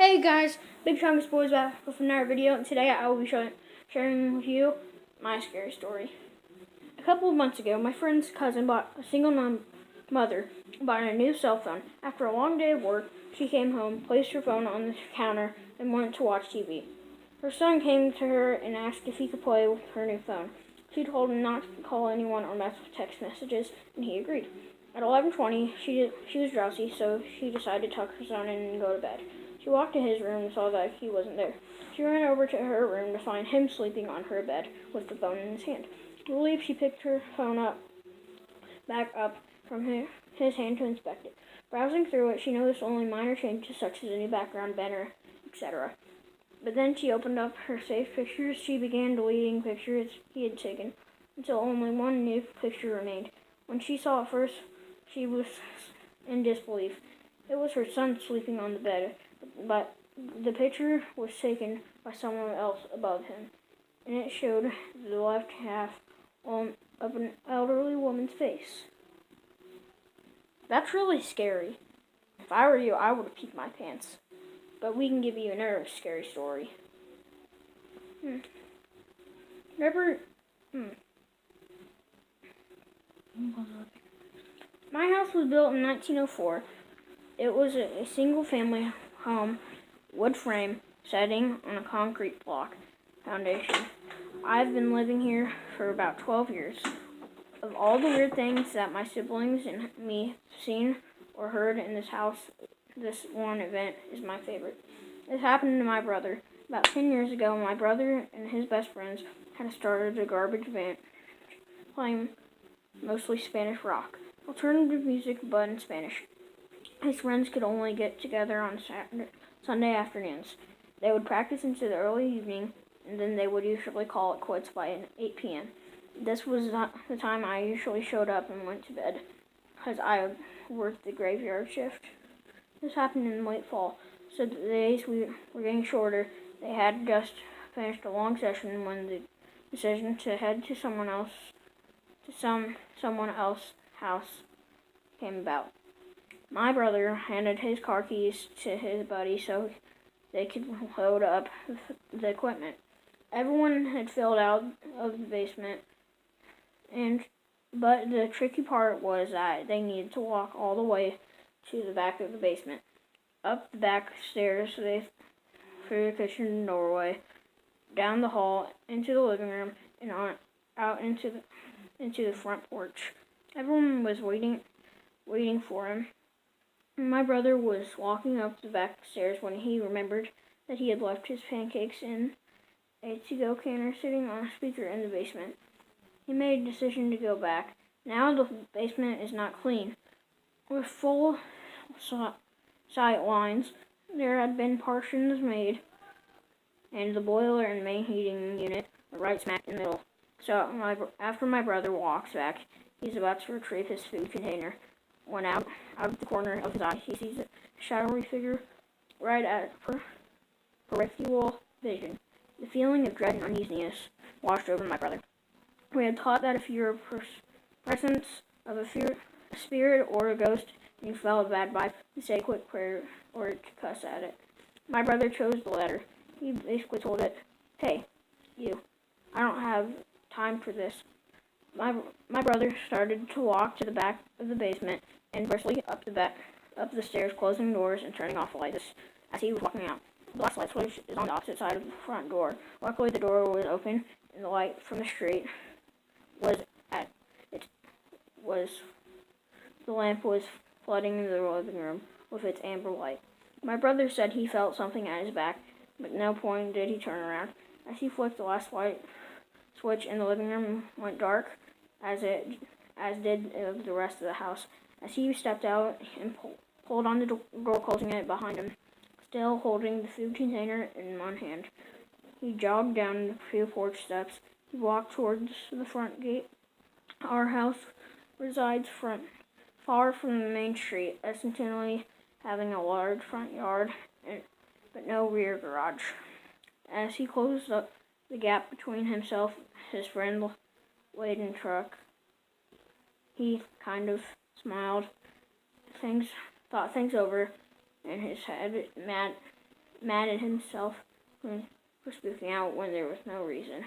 Hey guys, Big Chungus Boys back with another video, and today I will be sharing with you my scary story. A couple of months ago, my friend's cousin bought a single mother bought a new cell phone. After a long day of work, she came home, placed her phone on the counter, and went to watch TV. Her son came to her and asked if he could play with her new phone. She told him not to call anyone or mess with text messages, and he agreed. At 11:20, she was drowsy, so she decided to tuck her son in and go to bed. She walked to his room and saw that he wasn't there. She ran over to her room to find him sleeping on her bed with the phone in his hand. Relieved, she picked her phone back up from his hand to inspect it. Browsing through it, she noticed only minor changes such as a new background banner, etc. But then she opened up her saved pictures. She began deleting pictures he had taken until only one new picture remained. When she saw it first, she was in disbelief. It was her son sleeping on the bed, but the picture was taken by someone else above him, and it showed the left half of an elderly woman's face. That's really scary. If I were you, I would have peed my pants. But we can give you another scary story. My house was built in 1904. It was a single-family home, wood frame, setting on a concrete block foundation. I've been living here for about 12 years. Of all the weird things that my siblings and me have seen or heard in this house, this one event is my favorite. This happened to my brother. About 10 years ago, my brother and his best friends had started a garbage band playing mostly Spanish rock, alternative music, but in Spanish. His friends could only get together on Sunday afternoons. They would practice into the early evening, and then they would usually call it quits by 8 p.m. This was not the time I usually showed up and went to bed, because I worked the graveyard shift. This happened in late fall, so the days were getting shorter. They had just finished a long session when the decision to head to someone else's house came about. My brother handed his car keys to his buddy so they could load up the equipment. Everyone had filled out of the basement, but the tricky part was that they needed to walk all the way to the back of the basement, up the back stairs through the kitchen doorway, down the hall, into the living room, and out into the front porch. Everyone was waiting for him. My brother was walking up the back stairs when he remembered that he had left his pancakes in a to-go canner sitting on a speaker in the basement. He made a decision to go back. Now the basement is not clean. With full sight lines, there had been partitions made, and the boiler and main heating unit were right smack in the middle. So after my brother walks back, he's about to retrieve his food container. When out of the corner of his eye, he sees a shadowy figure right at peripheral vision. The feeling of dread and uneasiness washed over my brother. We had taught that if you were presence of a spirit or a ghost and you felt a bad vibe, to say a quick prayer or to cuss at it. My brother chose the latter. He basically told it, "Hey, you, I don't have time for this." My brother started to walk to the back of the basement and briskly up the stairs, closing doors and turning off the lights as he was walking out. The last light switch is on the opposite side of the front door. Luckily, the door was open and the light from the street the lamp was flooding the living room with its amber light. My brother said he felt something at his back, but at no point did he turn around. As he flicked the last light switch in the living room went dark, as did the rest of the house. As he stepped out and pulled on the door, closing it behind him, still holding the food container in one hand, he jogged down the few porch steps. He walked towards the front gate. Our house resides far from the main street, essentially having a large front yard, but no rear garage. As he closed up the gap between himself and his friend-laden truck, he kind of smiled, thought things over in his head, mad at himself for speaking out when there was no reason.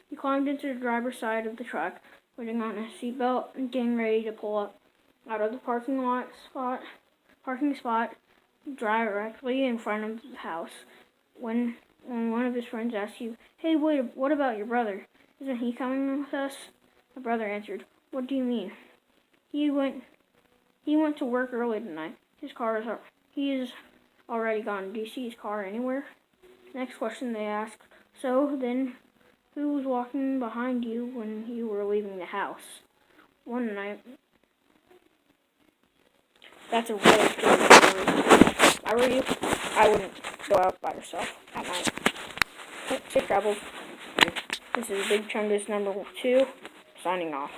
He climbed into the driver's side of the truck, putting on his seatbelt and getting ready to pull up out of the parking spot directly in front of the house. When one of his friends asked you, "Hey, wait, what about your brother? Isn't he coming with us?" The brother answered, "What do you mean?" He went to work early tonight. He is already gone. Do you see his car anywhere?" Next question they asked, "So then, who was walking behind you when you were leaving the house?" One night. That's a really scary story. If I were you, I wouldn't go out by yourself at night. Safe travels. This is Big Chungus number 2, signing off.